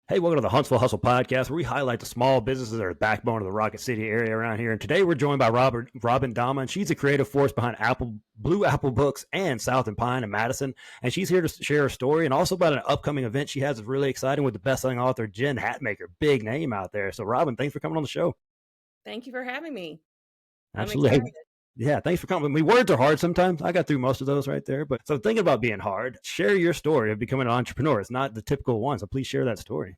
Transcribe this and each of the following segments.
Hey, welcome to the Huntsville Hustle podcast, where we highlight the small businesses that are the backbone of the Rocket City area around here. And today we're joined by Robin Dauma, and she's a creative force behind Blue Apple Books and South and Pine and Madison. And she's here to share her story and also about an upcoming event she has that's really exciting with the best-selling author Jen Hatmaker, big name out there. So, Robin, thanks for coming on the show. Thank you for having me. I'm Absolutely. excited. Yeah, thanks for coming. I mean, words are hard sometimes. I got through most of those right there. But so thinking about being hard, share your story of becoming an entrepreneur. It's not the typical one. So please share that story.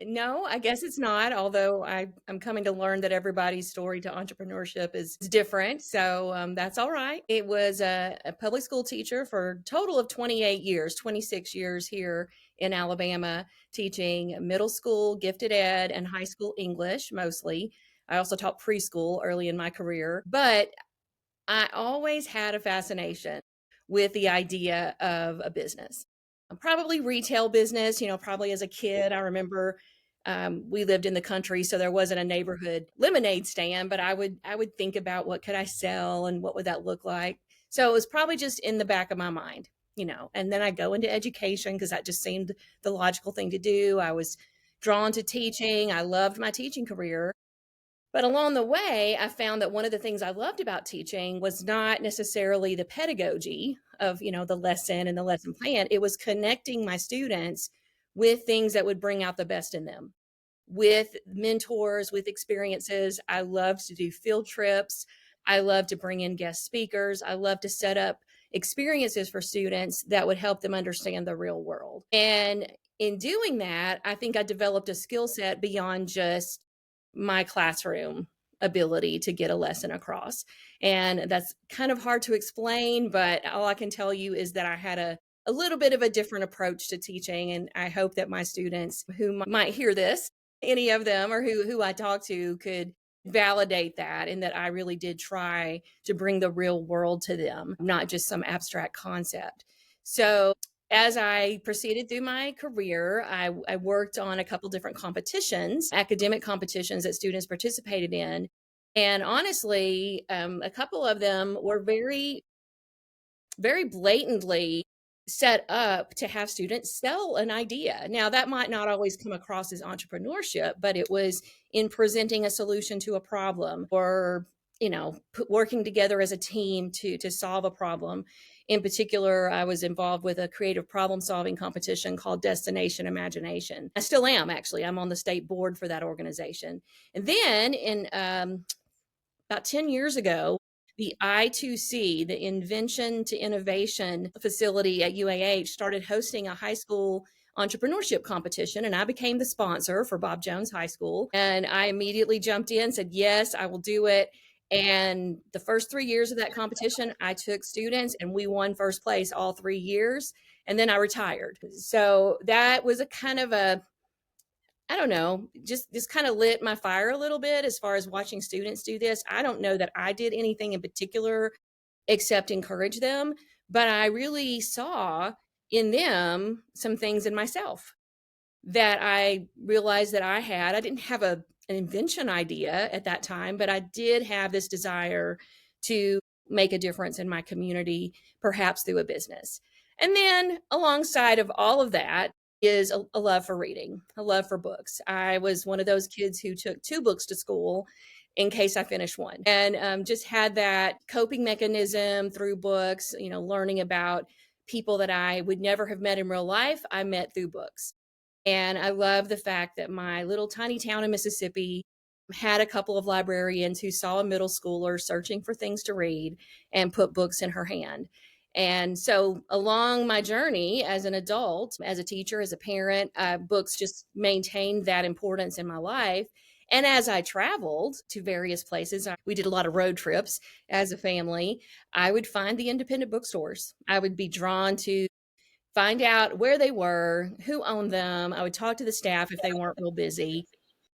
No, I guess it's not, although I'm coming to learn that everybody's story to entrepreneurship is different. So that's all right. It was a public school teacher for a total of 28 years, 26 years here in Alabama, teaching middle school, gifted ed, and high school English mostly. I also taught preschool early in my career, but I always had a fascination with the idea of a business. Probably retail business, probably as a kid. I remember we lived in the country, so there wasn't a neighborhood lemonade stand, but I would think about what could I sell and what would that look like. So it was probably just in the back of my mind, and then I go into education because that just seemed the logical thing to do. I was drawn to teaching. I loved my teaching career. But along the way, I found that one of the things I loved about teaching was not necessarily the pedagogy of, the lesson and the lesson plan. It was connecting my students with things that would bring out the best in them, with mentors, with experiences. I love to do field trips. I love to bring in guest speakers. I love to set up experiences for students that would help them understand the real world. And in doing that, I think I developed a skill set beyond just my classroom ability to get a lesson across. And that's kind of hard to explain, but all I can tell you is that I had a little bit of a different approach to teaching. And I hope that my students who might hear this, any of them or who I talk to, could validate that, and that I really did try to bring the real world to them, not just some abstract concept. So as I proceeded through my career, I worked on a couple different competitions, academic competitions that students participated in. And honestly, a couple of them were very, very blatantly set up to have students sell an idea. Now, that might not always come across as entrepreneurship, but it was in presenting a solution to a problem, or working together as a team to solve a problem. In particular, I was involved with a creative problem solving competition called Destination Imagination. I still am, actually. I'm on the state board for that organization. And then in about 10 years ago, the I2C, the Invention to Innovation facility at UAH, started hosting a high school entrepreneurship competition, and I became the sponsor for Bob Jones High School. And I immediately jumped in, said, yes, I will do it. And the first 3 years of that competition, I took students and we won first place all 3 years. And then I retired. So that was a kind of a, I don't know, just kind of lit my fire a little bit as far as watching students do this. I don't know that I did anything in particular except encourage them, but I really saw in them some things in myself that I realized that I had. I didn't have an invention idea at that time, but I did have this desire to make a difference in my community, perhaps through a business. And then alongside of all of that is a love for reading, a love for books. I was one of those kids who took two books to school in case I finished one, and just had that coping mechanism through books, learning about people that I would never have met in real life. I met through books. And I love the fact that my little tiny town in Mississippi had a couple of librarians who saw a middle schooler searching for things to read and put books in her hand. And so along my journey as an adult, as a teacher, as a parent, books just maintained that importance in my life. And as I traveled to various places, we did a lot of road trips as a family. I would find the independent bookstores. I would be drawn to find out where they were, who owned them. I would talk to the staff if they weren't real busy,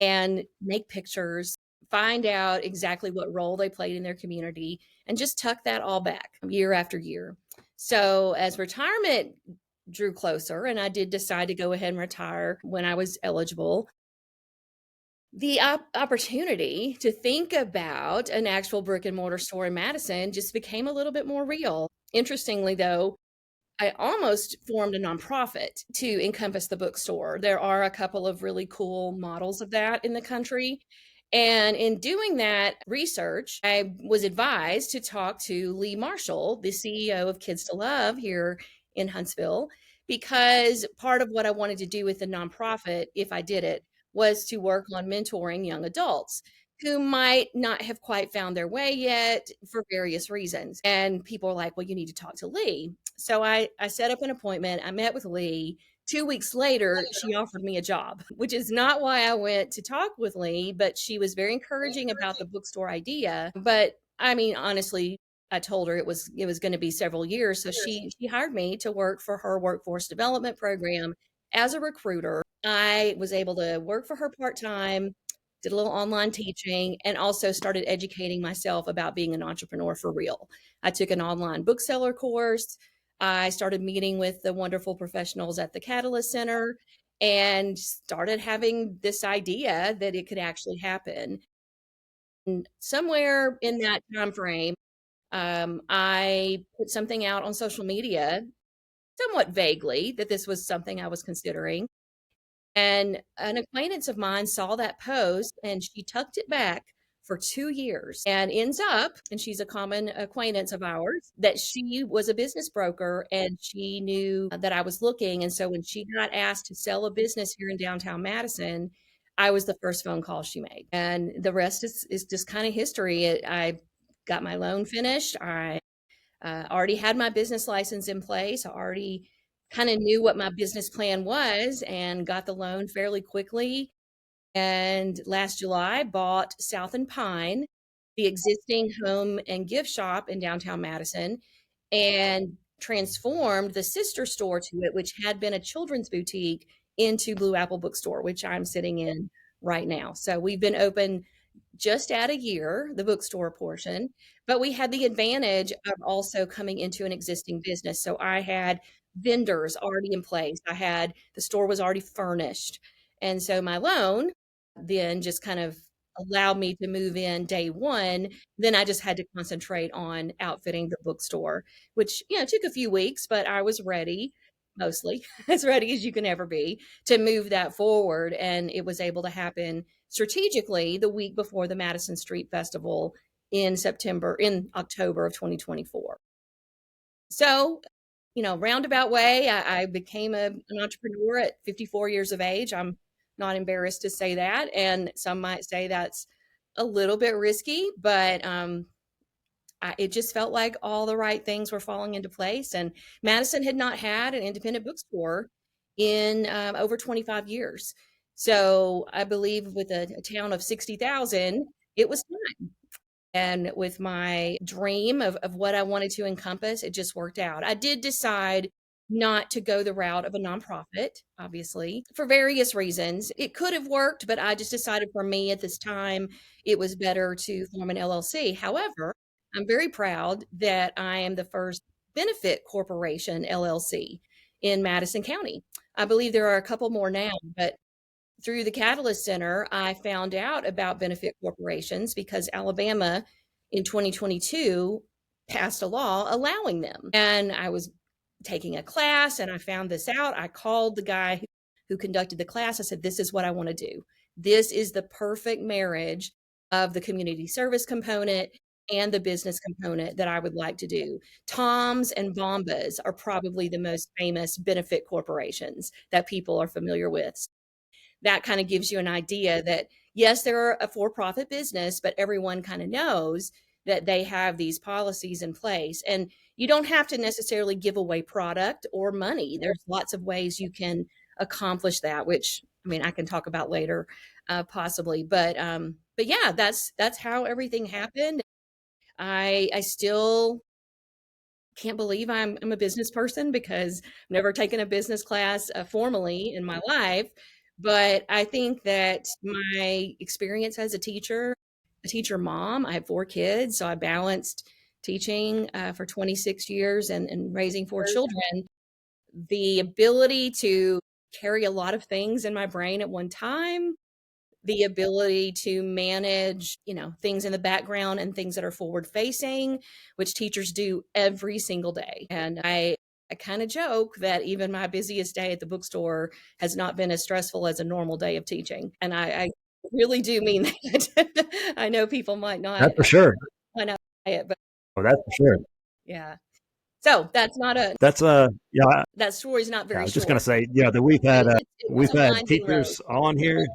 and make pictures, find out exactly what role they played in their community, and just tuck that all back year after year. So as retirement drew closer, and I did decide to go ahead and retire when I was eligible, the opportunity to think about an actual brick and mortar store in Madison just became a little bit more real. Interestingly, though, I almost formed a nonprofit to encompass the bookstore. There are a couple of really cool models of that in the country. And in doing that research, I was advised to talk to Lee Marshall, the CEO of Kids to Love here in Huntsville, because part of what I wanted to do with the nonprofit, if I did it, was to work on mentoring young adults who might not have quite found their way yet for various reasons. And people are like, well, you need to talk to Lee. So I set up an appointment. I met with Lee. 2 weeks later, she offered me a job, which is not why I went to talk with Lee, but she was very encouraging about the bookstore idea. But I mean, honestly, I told her it was going to be several years. So she hired me to work for her workforce development program as a recruiter. I was able to work for her part-time, did a little online teaching, and also started educating myself about being an entrepreneur for real. I took an online bookseller course. I started meeting with the wonderful professionals at the Catalyst Center and started having this idea that it could actually happen. And somewhere in that time frame, I put something out on social media, somewhat vaguely, that this was something I was considering. And an acquaintance of mine saw that post and she tucked it back for 2 years and ends up, and she's a common acquaintance of ours, that she was a business broker and she knew that I was looking. And so when she got asked to sell a business here in downtown Madison, I was the first phone call she made. And the rest is just kind of history. I got my loan finished. I already had my business license in place. I already kind of knew what my business plan was and got the loan fairly quickly. And last July, bought South and Pine, the existing home and gift shop in downtown Madison, and transformed the sister store to it, which had been a children's boutique, into Blue Apple Bookstore, which I'm sitting in right now. So we've been open just at a year, the bookstore portion, but we had the advantage of also coming into an existing business. So I had vendors already in place. The store was already furnished. And so my loan then just kind of allowed me to move in day one. Then I just had to concentrate on outfitting the bookstore, which, took a few weeks, but I was ready, mostly as ready as you can ever be, to move that forward. And it was able to happen strategically the week before the Madison Street Festival in October of 2024. So, roundabout way, I became an entrepreneur at 54 years of age. I'm not embarrassed to say that. And some might say that's a little bit risky, but it just felt like all the right things were falling into place. And Madison had not had an independent bookstore in over 25 years. So I believe with a town of 60,000, it was time. And with my dream of what I wanted to encompass, it just worked out. I did decide not to go the route of a nonprofit, obviously, for various reasons. It could have worked, but I just decided for me at this time, it was better to form an LLC. However, I'm very proud that I am the first benefit corporation LLC in Madison County. I believe there are a couple more now, but through the Catalyst Center, I found out about benefit corporations because Alabama in 2022 passed a law allowing them. And I was taking a class and I found this out. I called the guy who conducted the class. I said, this is what I want to do. This is the perfect marriage of the community service component and the business component that I would like to do. Tom's and Bombas are probably the most famous benefit corporations that people are familiar with. That kind of gives you an idea that, yes, they're a for-profit business, but everyone kind of knows that they have these policies in place. And you don't have to necessarily give away product or money. There's lots of ways you can accomplish that, which, I mean, I can talk about later, possibly. But yeah, that's how everything happened. I still can't believe I'm a business person because I've never taken a business class formally in my life. But I think that my experience as a teacher mom, I have 4 kids, so I balanced teaching for 26 years and raising 4 children. The ability to carry a lot of things in my brain at one time, the ability to manage, things in the background and things that are forward facing, which teachers do every single day. And I kind of joke that even my busiest day at the bookstore has not been as stressful as a normal day of teaching. And I really do mean that. I know people That's for sure. might not say it, but Oh, that's for sure. yeah. So that's not a That's yeah, that story's not yeah. I very was just gonna short. say, yeah, that It was we've a had winding road. teachers on here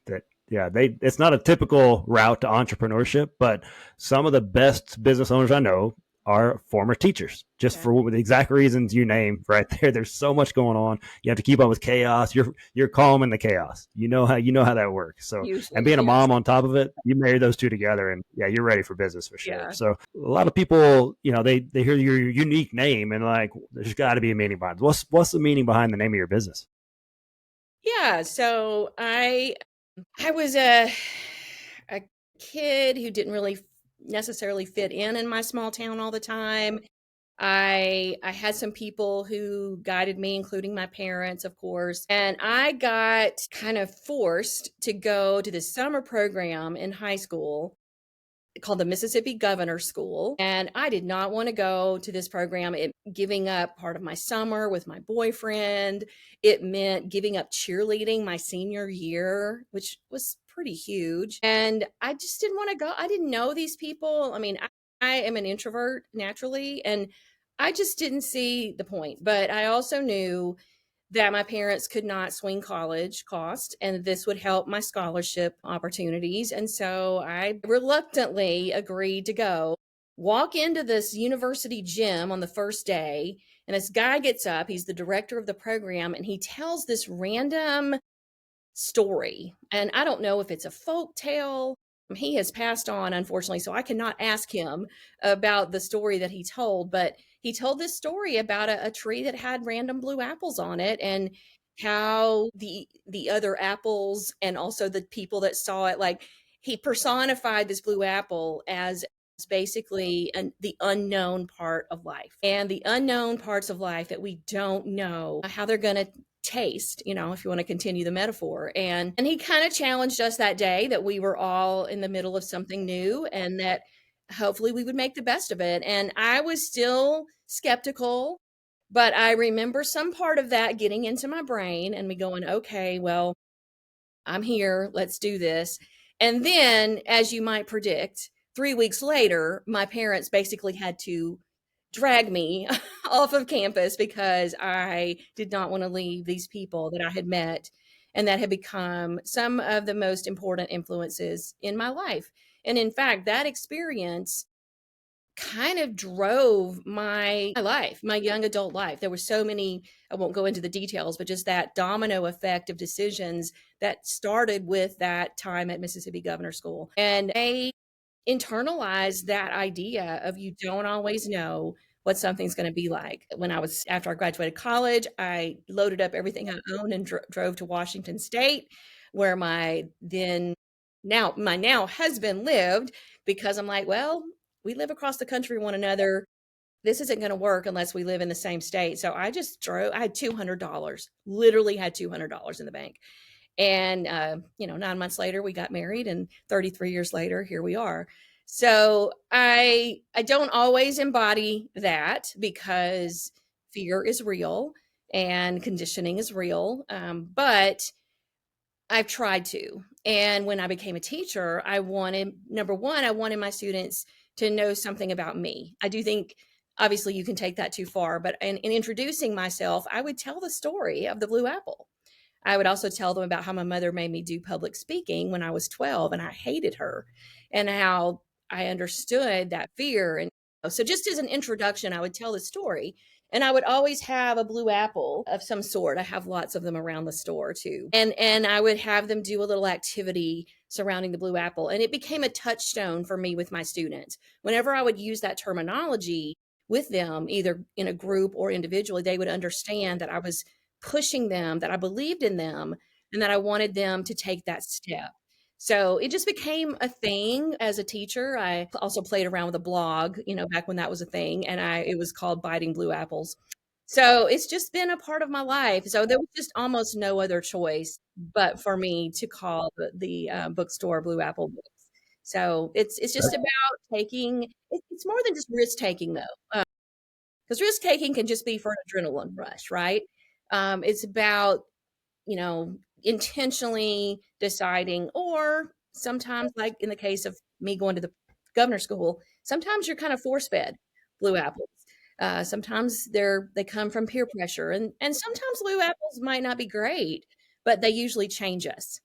that yeah, it's not a typical route to entrepreneurship, but some of the best business owners I know are former teachers, just Yeah. for the exact reasons you named right there. There's so much going on. You have to keep up with chaos. You're calm in the chaos. You know how that works. So, and Usually, being a yes. mom on top of it, you marry those two together, and yeah, you're ready for business for sure. Yeah. So a lot of people, they hear your unique name and like, there's got to be a meaning behind it. What's the meaning behind the name of your business? Yeah. So I was a kid who didn't really necessarily fit in my small town all the time. I had some people who guided me, including my parents, of course. And I got kind of forced to go to the summer program in high school called the Mississippi Governor School. And I did not want to go to this program. It giving up part of my summer with my boyfriend. It meant giving up cheerleading my senior year, which was pretty huge. And I just didn't want to go. I didn't know these people. I mean, I am an introvert naturally, and I just didn't see the point. But I also knew that my parents could not swing college cost, and this would help my scholarship opportunities. And so I reluctantly agreed to go. Walk into this university gym on the first day, and this guy gets up. He's the director of the program, and he tells this random story. And I don't know if it's a folk tale. He has passed on, unfortunately, so I cannot ask him about the story that he told, but he told this story about a tree that had random blue apples on it, and how the other apples and also the people that saw it, like, he personified this blue apple as basically the unknown part of life, and the unknown parts of life that we don't know how they're going to taste, if you want to continue the metaphor. And he kind of challenged us that day that we were all in the middle of something new, and that hopefully we would make the best of it. And I was still skeptical, but I remember some part of that getting into my brain and me going, okay, well, I'm here, let's do this. And then, as you might predict, 3 weeks later, my parents basically had to drag me off of campus because I did not want to leave these people that I had met and that had become some of the most important influences in my life. And in fact, that experience kind of drove my life, my young adult life. There were so many, I won't go into the details, but just that domino effect of decisions that started with that time at Mississippi Governor School. And they internalized that idea of you don't always know what something's going to be like. After I graduated college, I loaded up everything I owned and drove to Washington State, where my now husband lived, because I'm like, well, we live across the country one another. This isn't going to work unless we live in the same state. So I just drove. I had $200, literally had $200 in the bank. And 9 months later, we got married, and 33 years later, here we are. So I don't always embody that, because fear is real and conditioning is real. But I've tried to. And when I became a teacher, number one, I wanted my students to know something about me. I do think, obviously, you can take that too far, but in introducing myself, I would tell the story of the blue apple. I would also tell them about how my mother made me do public speaking when I was 12 and I hated her, and how I understood that fear. And so, just as an introduction, I would tell the story. And I would always have a blue apple of some sort. I have lots of them around the store too. And I would have them do a little activity surrounding the blue apple. And it became a touchstone for me with my students. Whenever I would use that terminology with them, either in a group or individually, they would understand that I was pushing them, that I believed in them, and that I wanted them to take that step. So it just became a thing as a teacher. I also played around with a blog, back when that was a thing, and it was called Biting Blue Apples. So it's just been a part of my life. So there was just almost no other choice but for me to call the bookstore Blue Apple Books. So it's just about taking. It's more than just risk taking, though. because risk taking can just be for an adrenaline rush, right? It's about, intentionally deciding, or sometimes, like in the case of me going to the governor's school, sometimes you're kind of force fed blue apples. Sometimes they come from peer pressure, and sometimes blue apples might not be great, but they usually change us.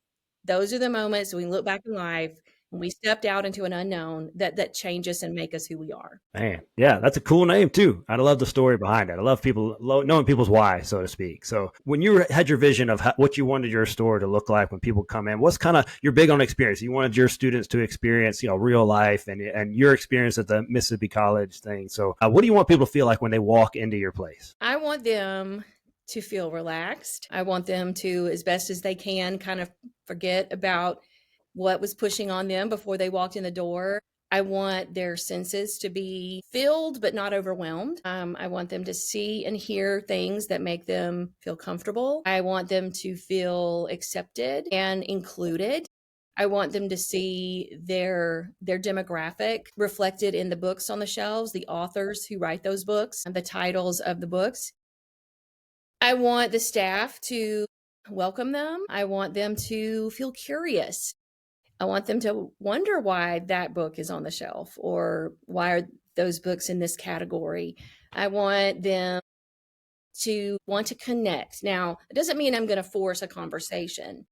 Those are the moments when we look back in life when we stepped out into an unknown that change us and make us who we are. Man, yeah, that's a cool name too. I love the story behind it. I love knowing people's why, so to speak. So when you had your vision of what you wanted your store to look like when people come in, what's kind of, you're big on experience. You wanted your students to experience, real life and your experience at the Mississippi College thing. So what do you want people to feel like when they walk into your place? I want them to feel relaxed. I want them to, as best as they can, kind of forget about what was pushing on them before they walked in the door. I want their senses to be filled but not overwhelmed. I want them to see and hear things that make them feel comfortable. I want them to feel accepted and included. I want them to see their demographic reflected in the books on the shelves, the authors who write those books, and the titles of the books. I want the staff to welcome them. I want them to feel curious. I want them to wonder why that book is on the shelf or why are those books in this category. I want them to want to connect. Now, it doesn't mean I'm going to force a conversation.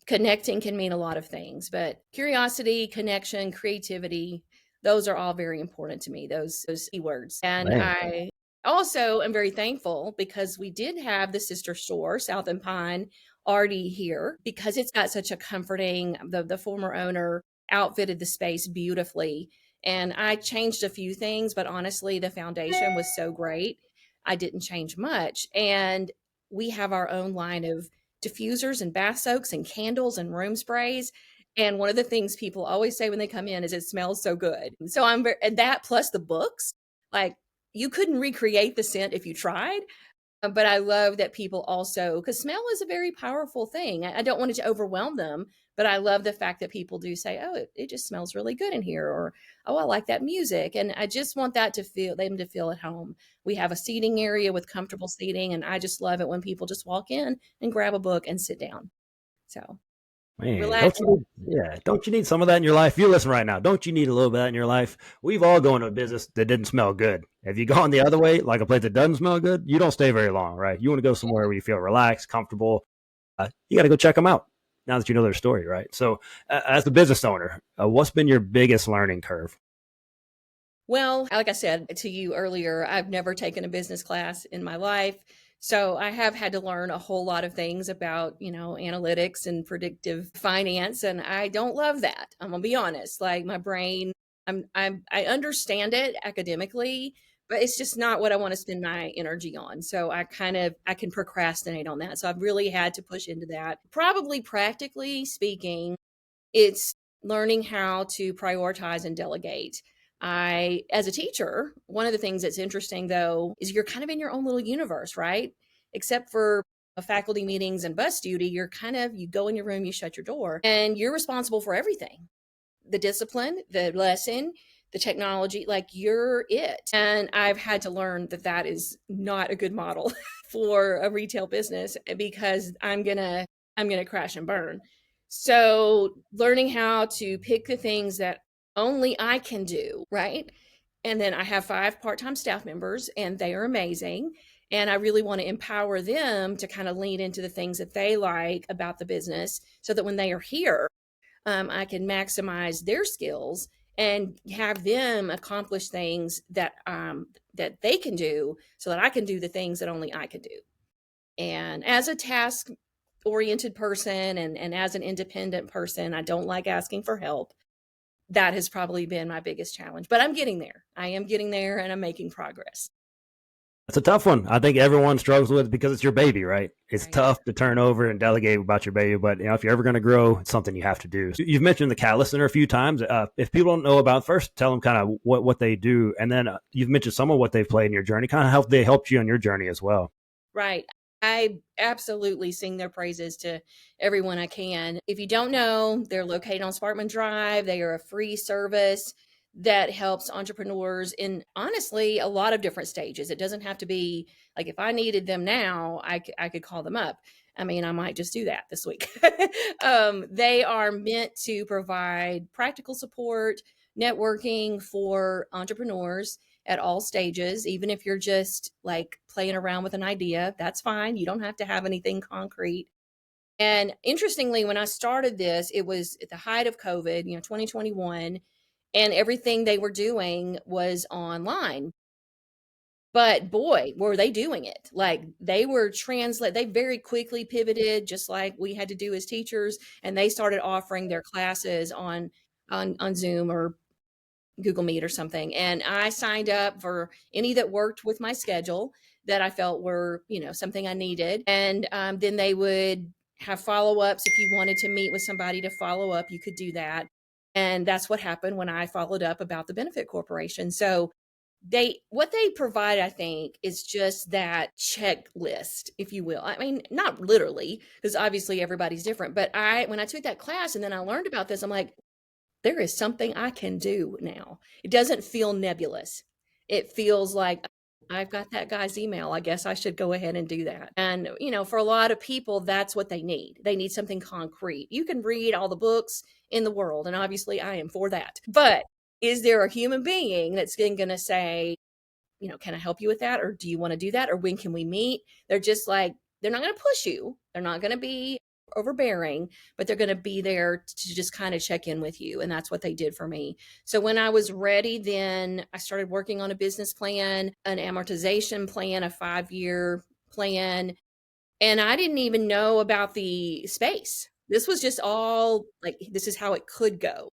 Connecting can mean a lot of things, but curiosity, connection, creativity, those are all very important to me, those keywords. And Man. I also am very thankful because we did have the sister store, South and Pine, already here because it's got such a comforting, the former owner outfitted the space beautifully. And I changed a few things, but honestly, the foundation was so great. I didn't change much. And we have our own line of diffusers and bath soaks and candles and room sprays. And one of the things people always say when they come in is it smells so good. So and that plus the books, like you couldn't recreate the scent if you tried. But I love that people also, because smell is a very powerful thing. I don't want it to overwhelm them, but I love the fact that people do say, oh, it just smells really good in here, or, oh, I like that music. And I just want them to feel at home. We have a seating area with comfortable seating, and I just love it when people just walk in and grab a book and sit down. So Man, relax. don't you need some of that in your life? You listen right now. Don't you need a little bit of that in your life? We've all gone to a business that didn't smell good. If you gone the other way, like a place that doesn't smell good, you don't stay very long, right? You want to go somewhere where you feel relaxed, comfortable. You got to go check them out now that you know their story, right? So, as the business owner, what's been your biggest learning curve? Well, like I said to you earlier, I've never taken a business class in my life. So I have had to learn a whole lot of things about, analytics and predictive finance. And I don't love that. I'm gonna be honest. Like my brain, I understand it academically, but it's just not what I want to spend my energy on. So I can procrastinate on that. So I've really had to push into that. Probably practically speaking, it's learning how to prioritize and delegate. As a teacher, one of the things that's interesting though is you're kind of in your own little universe, right? Except for faculty meetings and bus duty, you go in your room, you shut your door, and you're responsible for everything, the discipline, the lesson, the technology, like you're it. And I've had to learn that that is not a good model for a retail business because I'm going to crash and burn. So learning how to pick the things that only I can do, right? And then I have 5 part-time staff members and they are amazing. And I really want to empower them to kind of lean into the things that they like about the business so that when they are here, I can maximize their skills and have them accomplish things that they can do so that I can do the things that only I can do. And as a task oriented person and as an independent person, I don't like asking for help. That has probably been my biggest challenge, but I'm getting there. I am getting there and I'm making progress. It's a tough one. I think everyone struggles with it because it's your baby, right? It's Right. tough to turn over and delegate about your baby, but if you're ever going to grow, it's something you have to do. So you've mentioned the Catalyst Center a few times. If people don't know about, first tell them kind of what they do, and then you've mentioned some of what they've played in your journey, kind of how they helped you on your journey as well. Right. I absolutely sing their praises to everyone I can. If you don't know, they're located on Sparkman Drive. They are a free service. that helps entrepreneurs in honestly a lot of different stages. It doesn't have to be like if I needed them now, I could call them up. I mean, I might just do that this week. They are meant to provide practical support, networking for entrepreneurs at all stages. Even if you're just like playing around with an idea, that's fine. You don't have to have anything concrete. And interestingly, when I started this, it was at the height of COVID, 2021, and everything they were doing was online. But boy, were they doing it. Like they very quickly pivoted, just like we had to do as teachers, and they started offering their classes on Zoom or Google Meet or something. And I signed up for any that worked with my schedule that I felt were, something I needed. And then they would have follow ups. If you wanted to meet with somebody to follow up, you could do that. And that's what happened when I followed up about the benefit corporation. So what they provide, I think, is just that checklist, if you will. I mean, not literally, because obviously everybody's different. But when I took that class and then I learned about this, I'm like, there is something I can do now. It doesn't feel nebulous. It feels like I've got that guy's email. I guess I should go ahead and do that. And, for a lot of people, that's what they need. They need something concrete. You can read all the books in the world, and obviously I am for that. But is there a human being that's going to say, can I help you with that? Or do you want to do that? Or when can we meet? They're just like, they're not going to push you. They're not going to be overbearing, but they're going to be there to just kind of check in with you. And that's what they did for me. So when I was ready, then I started working on a business plan, an amortization plan, a 5-year plan. And I didn't even know about the space. This was just all like, this is how it could go.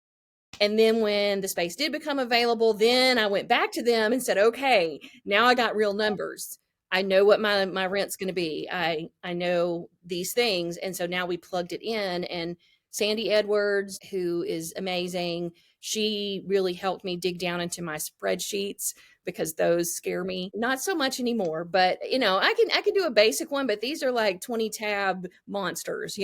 And then when the space did become available, then I went back to them and said, okay, now I got real numbers. I know what my rent's going to be. I know these things. And so now we plugged it in, and Sandy Edwards, who is amazing, she really helped me dig down into my spreadsheets because those scare me. Not so much anymore, but I can do a basic one, but these are like 20 tab monsters,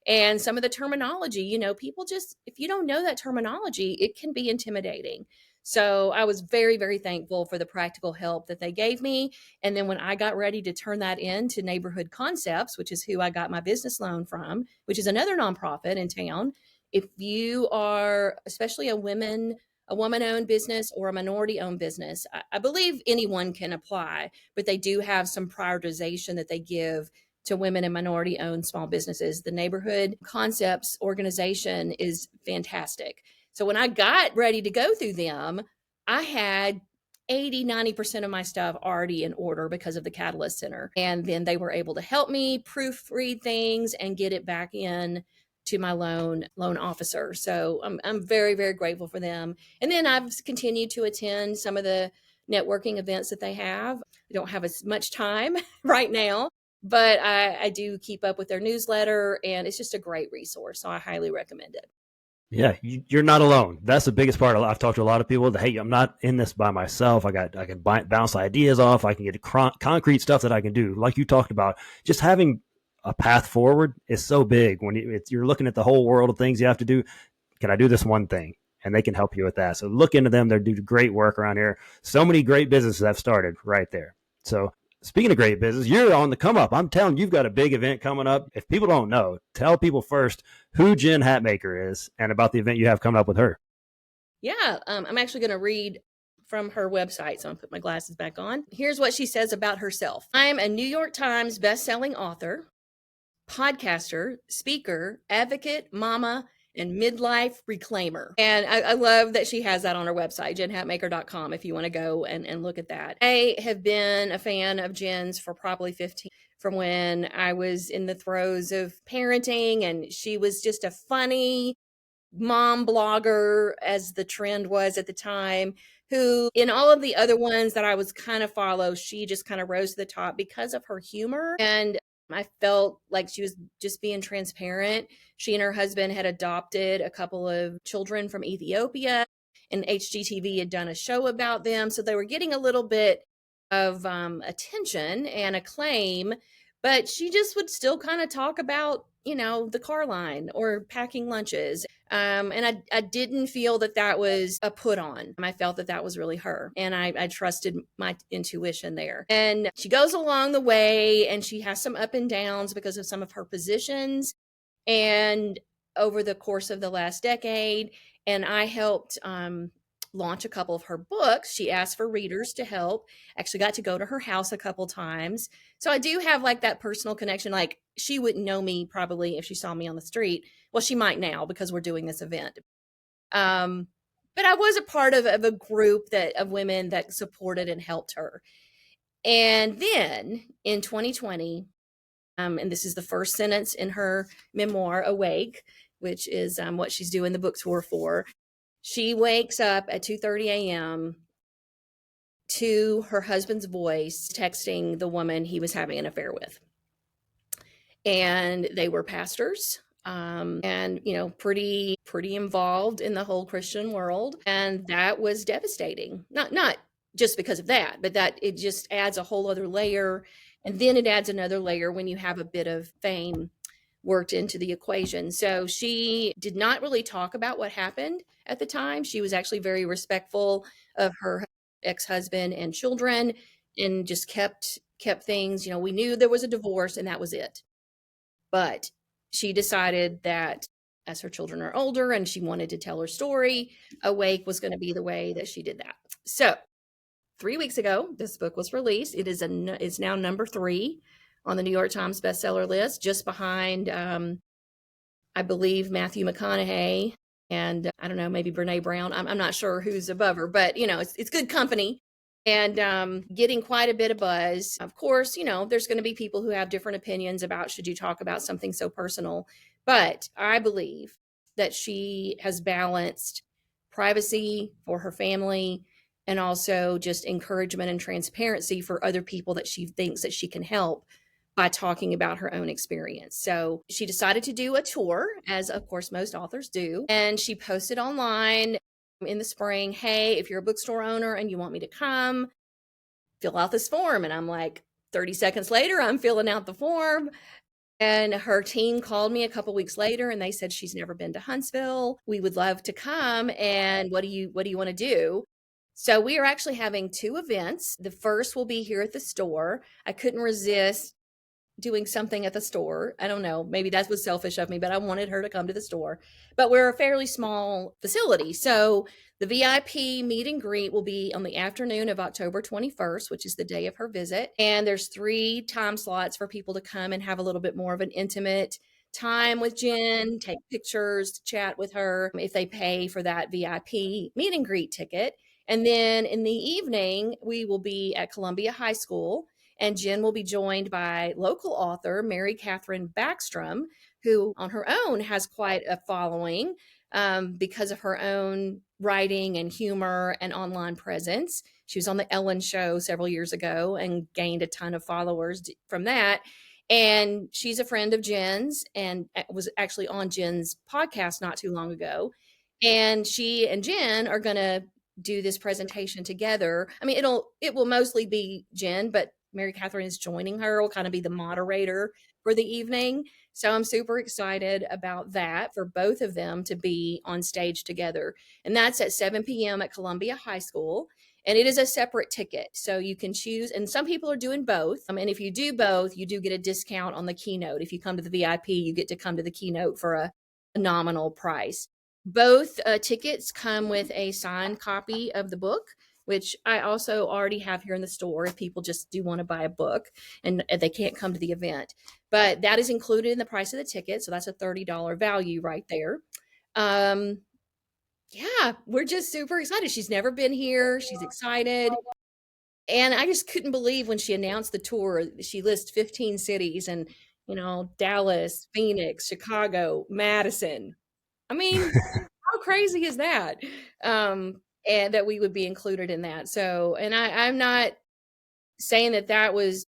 and some of the terminology, people just, if you don't know that terminology, it can be intimidating. So I was very, very thankful for the practical help that they gave me. And then when I got ready to turn that into Neighborhood Concepts, which is who I got my business loan from, which is another nonprofit in town, if you are especially a woman-owned business or a minority-owned business, I believe anyone can apply, but they do have some prioritization that they give to women and minority-owned small businesses. The Neighborhood Concepts organization is fantastic. So when I got ready to go through them, I had 80-90% of my stuff already in order because of the Catalyst Center. And then they were able to help me proofread things and get it back in to my loan officer. So I'm very, very grateful for them. And then I've continued to attend some of the networking events that they have. I don't have as much time right now, but I do keep up with their newsletter, and it's just a great resource. So I highly recommend it. Yeah, you're not alone. That's the biggest part. I've talked to a lot of people that, hey, I'm not in this by myself. I can bounce ideas off. I can get concrete stuff that I can do. Like you talked about, just having a path forward is so big when you're looking at the whole world of things you have to do. Can I do this one thing? And they can help you with that. So look into them. They do great work around here. So many great businesses have started right there. So speaking of great business, you're on the come up. I'm telling you, you've got a big event coming up. If people don't know, tell people first who Jen Hatmaker is and about the event you have coming up with her. Yeah, I'm actually going to read from her website. So I'm going to put my glasses back on. Here's what she says about herself. I'm a New York Times bestselling author, podcaster, speaker, advocate, mama, and midlife reclaimer. And I love that she has that on her website, jenhatmaker.com, if you want to go and look at that. I have been a fan of Jen's for probably 15, from when I was in the throes of parenting, and she was just a funny mom blogger, as the trend was at the time, who in all of the other ones that I was kind of follow, she just kind of rose to the top because of her humor. And I felt like she was just being transparent. She and her husband had adopted a couple of children from Ethiopia, and HGTV had done a show about them. So they were getting a little bit of attention and acclaim, but she just would still kind of talk about, the car line or packing lunches. And I didn't feel that that was a put on. I felt that that was really her. And I trusted my intuition there. And she goes along the way and she has some up and downs because of some of her positions. And over the course of the last decade, and I helped launch a couple of her books. She asked for readers to help. Actually got to go to her house a couple times. So I do have like that personal connection. Like she wouldn't know me probably if she saw me on the street. Well, she might now because we're doing this event. Um, but I was a part of a group of women that supported and helped her. And then in 2020, and this is the first sentence in her memoir, Awake, which is what she's doing the book tour for. She wakes up at 2:30 a.m. to her husband's voice texting the woman he was having an affair with. And they were pastors, and pretty involved in the whole Christian world, and that was devastating. Not just because of that, but that it just adds a whole other layer, and then it adds another layer when you have a bit of fame worked into the equation. So she did not really talk about what happened at the time. She was actually very respectful of her ex-husband and children, and just kept things, we knew there was a divorce and that was it. But she decided that as her children are older and she wanted to tell her story, Awake was going to be the way that she did that. So 3 weeks ago, this book was released. It's now number 3 on the New York Times bestseller list, just behind, I believe, Matthew McConaughey and I don't know, maybe Brene Brown. I'm not sure who's above her, but it's good company. And getting quite a bit of buzz. Of course, there's going to be people who have different opinions about should you talk about something so personal. But I believe that she has balanced privacy for her family and also just encouragement and transparency for other people that she thinks that she can help by talking about her own experience. So she decided to do a tour, as of course most authors do, and she posted online in the spring, hey, if you're a bookstore owner and you want me to come, fill out this form. And I'm like, 30 seconds later, I'm filling out the form. And her team called me a couple weeks later and they said she's never been to Huntsville. We would love to come. And what do you want to do? So we are actually having 2 events. The first will be here at the store. I couldn't resist doing something at the store. I don't know, maybe that was selfish of me, but I wanted her to come to the store. But we're a fairly small facility. So the VIP meet and greet will be on the afternoon of October 21st, which is the day of her visit. And there's 3 time slots for people to come and have a little bit more of an intimate time with Jen, take pictures, chat with her if they pay for that VIP meet and greet ticket. And then in the evening, we will be at Columbia High School. And Jen will be joined by local author Mary Catherine Backstrom, who on her own has quite a following because of her own writing and humor and online presence. She was on the Ellen Show several years ago and gained a ton of followers from that. And she's a friend of Jen's and was actually on Jen's podcast not too long ago. And she and Jen are going to do this presentation together. I mean, it will mostly be Jen, but Mary Catherine is joining her, will kind of be the moderator for the evening. So I'm super excited about that for both of them to be on stage together. And that's at 7 p.m. at Columbia High School. And it is a separate ticket. So you can choose. And some people are doing both. And if you do both, you do get a discount on the keynote. If you come to the VIP, you get to come to the keynote for a nominal price. Both tickets come with a signed copy of the book, which I also already have here in the store if people just do want to buy a book and they can't come to the event. But that is included in the price of the ticket. So that's a $30 value right there. Yeah, we're just super excited. She's never been here. She's excited. And I just couldn't believe when she announced the tour, she lists 15 cities and, Dallas, Phoenix, Chicago, Madison. I mean, how crazy is that? And that we would be included in that. So, and I'm not saying that was,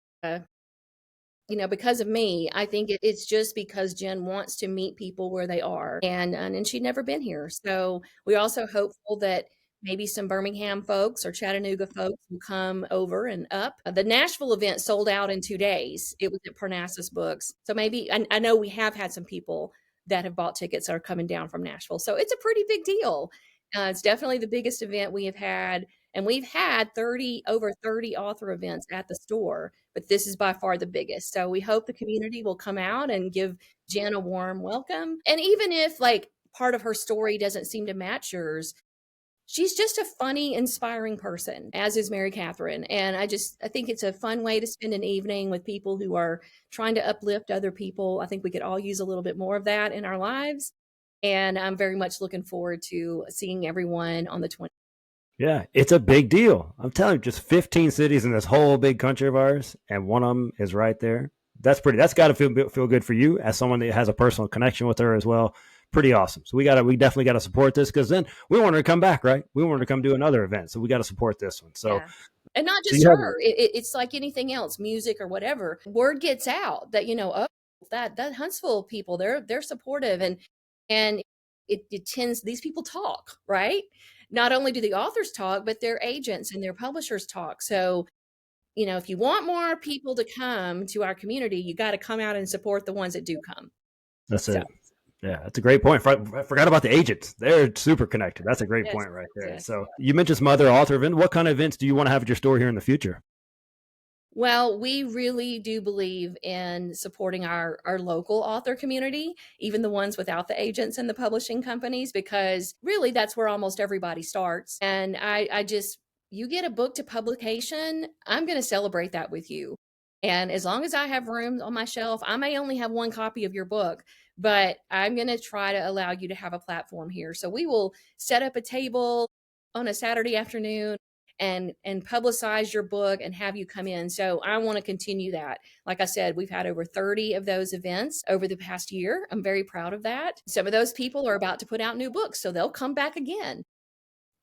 because of me. I think it's just because Jen wants to meet people where they are, and she'd never been here. So we're also hopeful that Maybe some Birmingham folks or Chattanooga folks will come over and up. The Nashville event sold out in 2 days. It was at Parnassus Books. So maybe, I know we have had some people that have bought tickets that are coming down from Nashville. So it's a pretty big deal. It's definitely the biggest event we have had. And we've had over 30 author events at the store, but this is by far the biggest. So we hope the community will come out and give Jen a warm welcome. And even if like part of her story doesn't seem to match yours, she's just a funny, inspiring person, as is Mary Catherine. And I think it's a fun way to spend an evening with people who are trying to uplift other people. I think we could all use a little bit more of that in our lives. And I'm very much looking forward to seeing everyone on the 20th. Yeah, it's a big deal. I'm telling you, just 15 cities in this whole big country of ours, and one of them is right there. That's got to feel good for you as someone that has a personal connection with her as well. Pretty awesome. So we definitely got to support this, because then we want her to come back, right? We want her to come do another event. So we got to support this one. So, yeah. And not just her, it's like anything else, music or whatever. Word gets out that, oh, that Huntsville people, they're supportive, and it tends, these people talk, right? Not only do the authors talk, but their agents and their publishers talk. So, if you want more people to come to our community, you got to come out and support the ones that do come. That's it. Yeah, that's a great point. I forgot about the agents. They're super connected. That's a great point right there. Yes. So you mentioned some other author events. What kind of events do you want to have at your store here in the future? Well, we really do believe in supporting our local author community, even the ones without the agents and the publishing companies, because really that's where almost everybody starts. And you get a book to publication, I'm going to celebrate that with you. And as long as I have room on my shelf, I may only have one copy of your book, but I'm going to try to allow you to have a platform here. So we will set up a table on a Saturday afternoon and publicize your book and have you come in. So I want to continue that. Like I said, we've had over 30 of those events over the past year. I'm very proud of that. Some of those people are about to put out new books, so they'll come back again.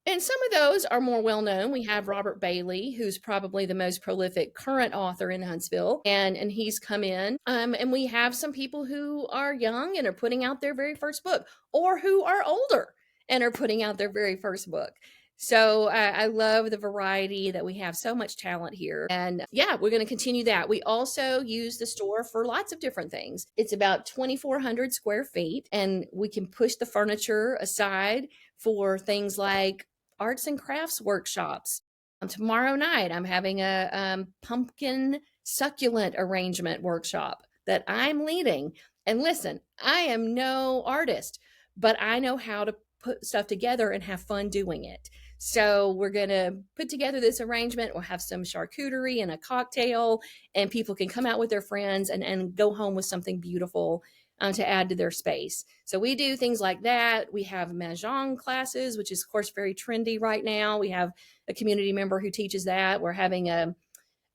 And some of those are more well-known. We have Robert Bailey, who's probably the most prolific current author in Huntsville, and he's come in. And we have some people who are young and are putting out their very first book, or who are older and are putting out their very first book. So I love the variety that we have, so much talent here. And yeah, we're going to continue that. We also use the store for lots of different things. It's about 2,400 square feet, and we can push the furniture aside for things like arts and crafts workshops. Tomorrow night, I'm having a pumpkin succulent arrangement workshop that I'm leading. And listen, I am no artist, but I know how to put stuff together and have fun doing it. So we're going to put together this arrangement. We'll have some charcuterie and a cocktail, and people can come out with their friends and go home with something beautiful to add to their space. So we do things like that. We have Mahjong classes, which is, of course, very trendy right now. We have a community member who teaches that. We're having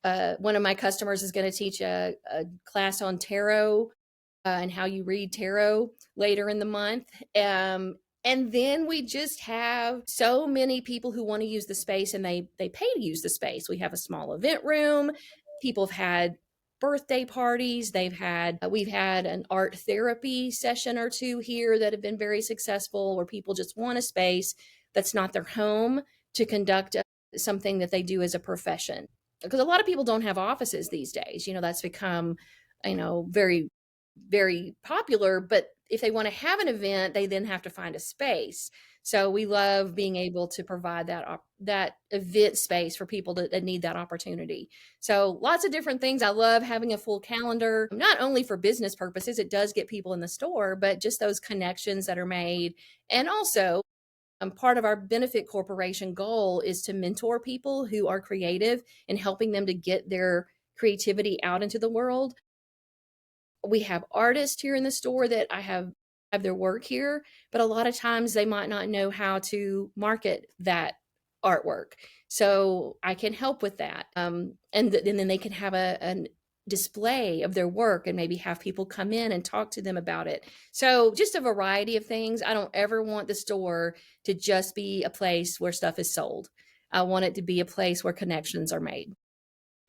one of my customers is going to teach a class on tarot and how you read tarot later in the month. And then we just have so many people who want to use the space, and they pay to use the space. We have a small event room. People have had birthday parties. We've had an art therapy session or two here that have been very successful, where people just want a space that's not their home to conduct something that they do as a profession. Because a lot of people don't have offices these days. That's become, very, very popular. But if they want to have an event, they then have to find a space. So we love being able to provide that event space for people that need that opportunity. So lots of different things. I love having a full calendar, not only for business purposes. It does get people in the store, but just those connections that are made. And also, part of our benefit corporation goal is to mentor people who are creative and helping them to get their creativity out into the world. We have artists here in the store that I have their work here, but a lot of times they might not know how to market that artwork. So I can help with that. And then they can have a display of their work and maybe have people come in and talk to them about it. So just a variety of things. I don't ever want the store to just be a place where stuff is sold. I want it to be a place where connections are made.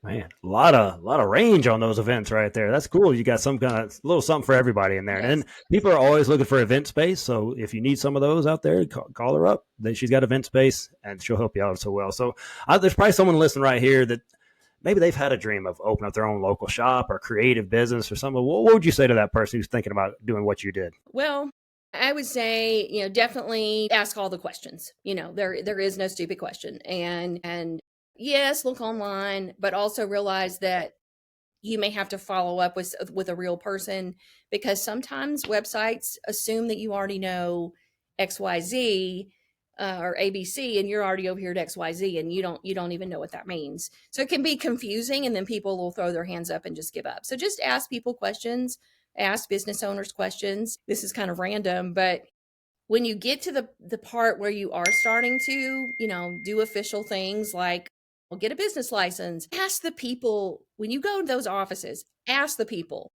Man, a lot of range on those events right there. That's cool. You got some kind of little something for everybody in there. And Yes. then people are always looking for event space. So if you need some of those out there, call her up. Then she's got event space and she'll help you out so well. So there's probably someone listening right here that maybe they've had a dream of opening up their own local shop or creative business or something. What would you say to that person who's thinking about doing what you did? Well, I would say, definitely ask all the questions. There is no stupid question. And yes, look online, but also realize that you may have to follow up with a real person, because sometimes websites assume that you already know XYZ, or ABC, and you're already over here at XYZ, and you don't even know what that means. So it can be confusing, and then people will throw their hands up and just give up. So just ask people questions, ask business owners questions. This is kind of random, but when you get to the part where you are starting to, do official things like, well, get a business license, ask the people when you go to those offices, ask the people,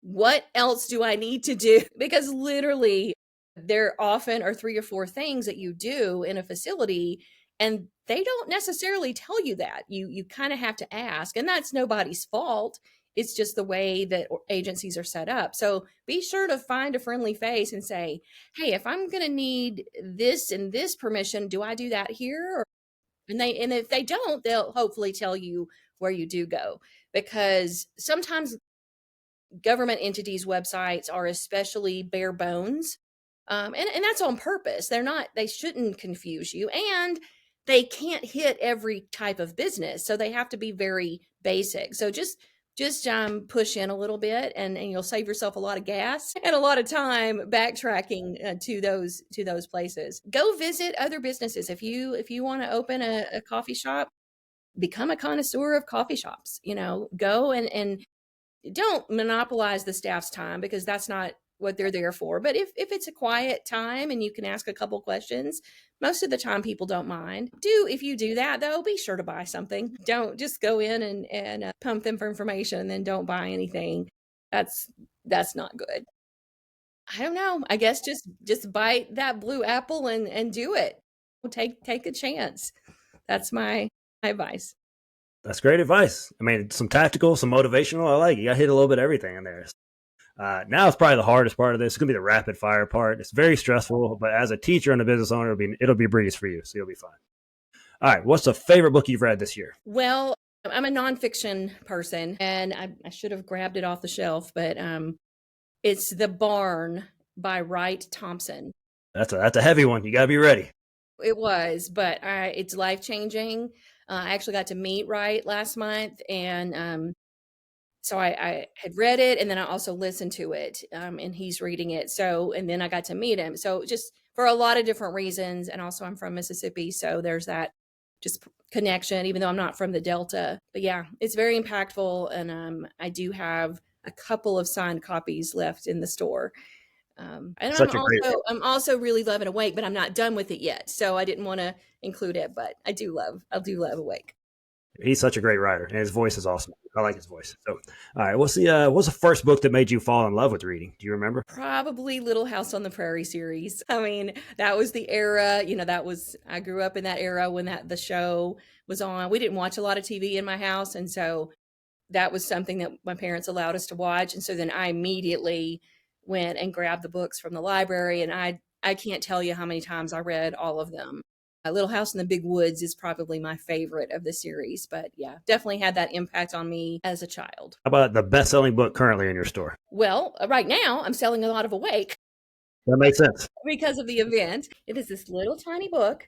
what else do I need to do? Because literally there often are 3 or 4 things that you do in a facility, and they don't necessarily tell you that. You kind of have to ask, and that's nobody's fault. It's just the way that agencies are set up. So be sure to find a friendly face and say, hey, if I'm going to need this and this permission, do I do that here? And if they don't, they'll hopefully tell you where you do go, because sometimes government entities' websites are especially bare bones. And that's on purpose. They shouldn't confuse you. And they can't hit every type of business. So they have to be very basic. So just push in a little bit, and you'll save yourself a lot of gas and a lot of time backtracking to those places. Go visit other businesses. If you want to open a coffee shop, become a connoisseur of coffee shops. Go and don't monopolize the staff's time, because that's not what they're there for. But if it's a quiet time and you can ask a couple questions, most of the time people don't mind. If you do that though, be sure to buy something. Don't just go in and pump them for information and then don't buy anything. That's not good. I don't know. I guess just bite that blue apple and do it. Take a chance. That's my advice. That's great advice. I mean, some tactical, some motivational. I like it. You got to hit a little bit of everything in there. Now it's probably the hardest part of this. It's gonna be the rapid fire part. It's very stressful, but as a teacher and a business owner, it'll be a breeze for you, so you'll be fine. All right, what's the favorite book you've read this year? Well, I'm a nonfiction person, and I should have grabbed it off the shelf, but it's The Barn by Wright Thompson. That's a heavy one. You gotta be ready. It was, but it's life changing. I actually got to meet Wright last month, and so I had read it, and then I also listened to it, and he's reading it. So, and then I got to meet him. So, just for a lot of different reasons, and also I'm from Mississippi, so there's that just connection, even though I'm not from the Delta. But yeah, it's very impactful, and I do have a couple of signed copies left in the store. And I'm Such a great. also I'm also really loving Awake, but I'm not done with it yet, so I didn't want to include it. But I do love Awake. He's such a great writer, and his voice is awesome. I like his voice. So, all right, what's the first book that made you fall in love with reading? Do you remember? Probably Little House on the Prairie series. I mean, that was the era, I grew up in that era when the show was on. We didn't watch a lot of TV in my house, and so that was something that my parents allowed us to watch. And so then I immediately went and grabbed the books from the library, and I can't tell you how many times I read all of them. Little House in the Big Woods is probably my favorite of the series, but yeah, definitely had that impact on me as a child. How about the best-selling book currently in your store? Well, right now I'm selling a lot of Awake That makes sense. because of the event. It is this little tiny book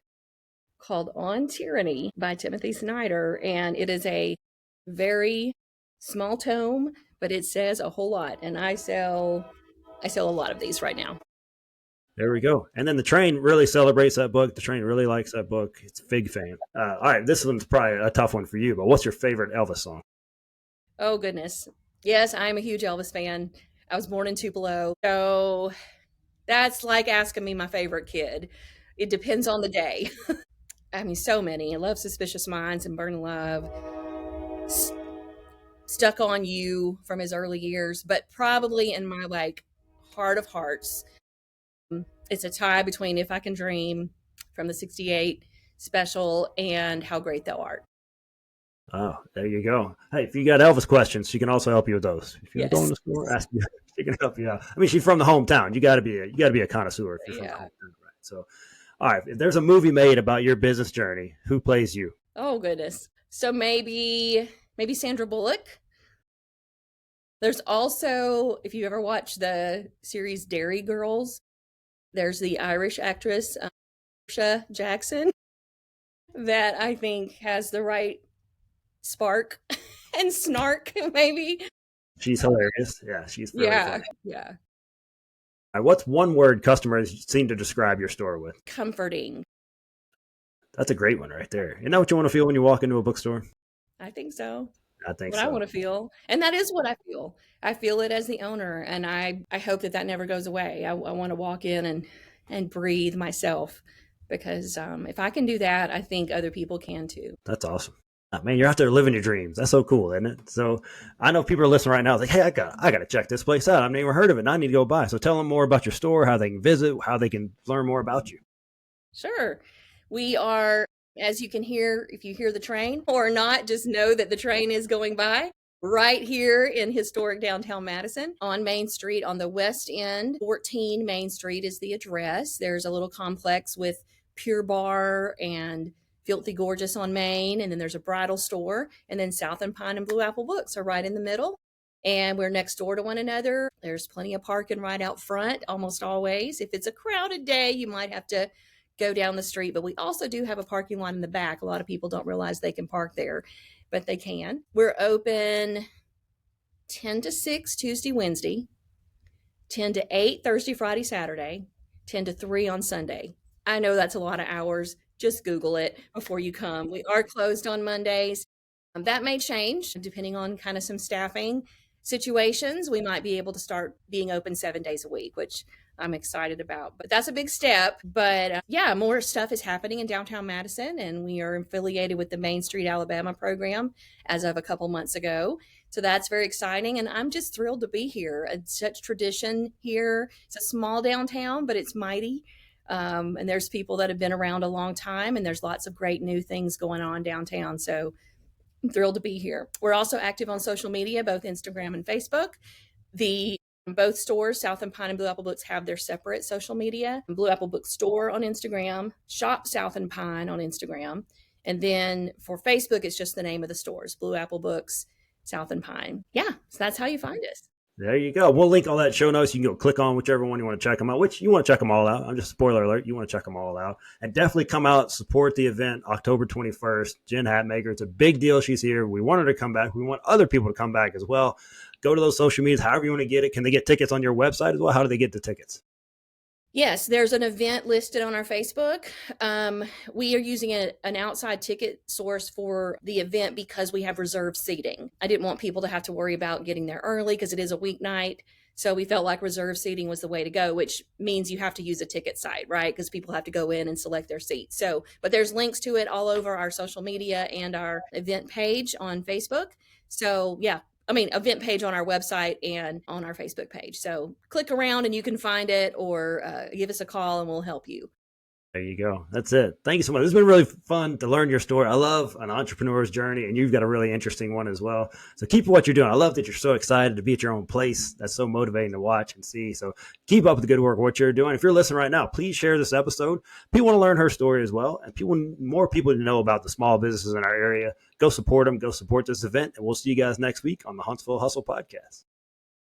called On Tyranny by Timothy Snyder, and it is a very small tome, but it says a whole lot. And I sell a lot of these right now. There we go. And then the train really celebrates that book. The train really likes that book. It's a big fan. All right, this one's probably a tough one for you, but what's your favorite Elvis song? Oh goodness. Yes, I'm a huge Elvis fan. I was born in Tupelo. So that's like asking me my favorite kid. It depends on the day. I mean, so many. I love Suspicious Minds and Burning Love. S- Stuck on You from his early years, but probably in my heart of hearts, it's a tie between If I Can Dream from the '68 special and How Great Thou Art. Oh, there you go. Hey, if you got Elvis questions, she can also help you with those. If you're going Yes. to the store, ask me. She can help you out. I mean, she's from the hometown. You got to be a connoisseur if you're from the Yeah. hometown, right? So, all right, if there's a movie made about your business journey, who plays you? Oh goodness. So maybe Sandra Bullock. There's also, if you ever watch the series Dairy Girls, there's the Irish actress Marsha Jackson that I think has the right spark and snark, maybe. She's hilarious. Yeah, she's really Yeah, funny. yeah. All right, what's one word customers seem to describe your store with? Comforting. That's a great one right there. Isn't that what you want to feel when you walk into a bookstore? I think so. I think What I want so. to feel. And that is what I feel. I feel it as the owner, and I hope that that never goes away. I want to walk in and breathe myself because if I can do that, I think other people can too. That's awesome. Man, you're out there living your dreams. That's so cool, isn't it? So I know people are listening right now. It's like, hey, I got to check this place out. I've never heard of it, and I need to go by. So tell them more about your store, how they can visit, how they can learn more about you. Sure. We are, as you can hear, if you hear the train or not, just know that the train is going by right here in historic downtown Madison on Main Street on the west end. 14 Main Street is the address. There's a little complex with Pure Bar and Filthy Gorgeous on Main, and then there's a bridal store, and then South and Pine and Blue Apple Books are right in the middle. And we're next door to one another. There's plenty of parking right out front, almost always. If it's a crowded day, you might have to go down the street, but we also do have a parking lot in the back. A lot of people don't realize they can park there, but they can. We're open 10 to 6 Tuesday, Wednesday, 10 to 8 Thursday, Friday, Saturday, 10 to 3 on Sunday. I know that's a lot of hours. Just Google it before you come. We are closed on Mondays. That may change depending on kind of some staffing situations. We might be able to start being open 7 days a week, which I'm excited about. But that's a big step. But yeah, more stuff is happening in downtown Madison, and we are affiliated with the Main Street Alabama program as of a couple months ago. So that's very exciting. And I'm just thrilled to be here. It's such tradition here. It's a small downtown, but it's mighty. And there's people that have been around a long time, and there's lots of great new things going on downtown. So I'm thrilled to be here. We're also active on social media, both Instagram and Facebook. The both stores, South and Pine and Blue Apple Books, have their separate social media. Blue Apple Bookstore on Instagram, Shop South and Pine on Instagram. And then for Facebook, it's just the name of the stores, Blue Apple Books, South and Pine. Yeah, so that's how you find us. There you go. We'll link all that show notes. You can go click on whichever one you want to check them out, which you want to check them all out. I'm just spoiler alert. You want to check them all out and definitely come out, support the event October 21st. Jen Hatmaker. It's a big deal. She's here. We want her to come back. We want other people to come back as well. Go to those social medias, however you want to get it. Can they get tickets on your website as well? How do they get the tickets? Yes, there's an event listed on our Facebook. We are using an outside ticket source for the event because we have reserved seating. I didn't want people to have to worry about getting there early because it is a weeknight. So we felt like reserved seating was the way to go, which means you have to use a ticket site, right? Because people have to go in and select their seats. So, but there's links to it all over our social media and our event page on Facebook. So yeah, event page on our website and on our Facebook page. So click around and you can find it, or give us a call and we'll help you. There you go. That's it. Thank you so much. This has been really fun to learn your story. I love an entrepreneur's journey, and you've got a really interesting one as well. So keep what you're doing. I love that you're so excited to be at your own place. That's so motivating to watch and see. So keep up with the good work, what you're doing. If you're listening right now, please share this episode. People want to learn her story as well, and more people to know about the small businesses in our area. Go support them. Go support this event, and we'll see you guys next week on the Huntsville Hustle podcast.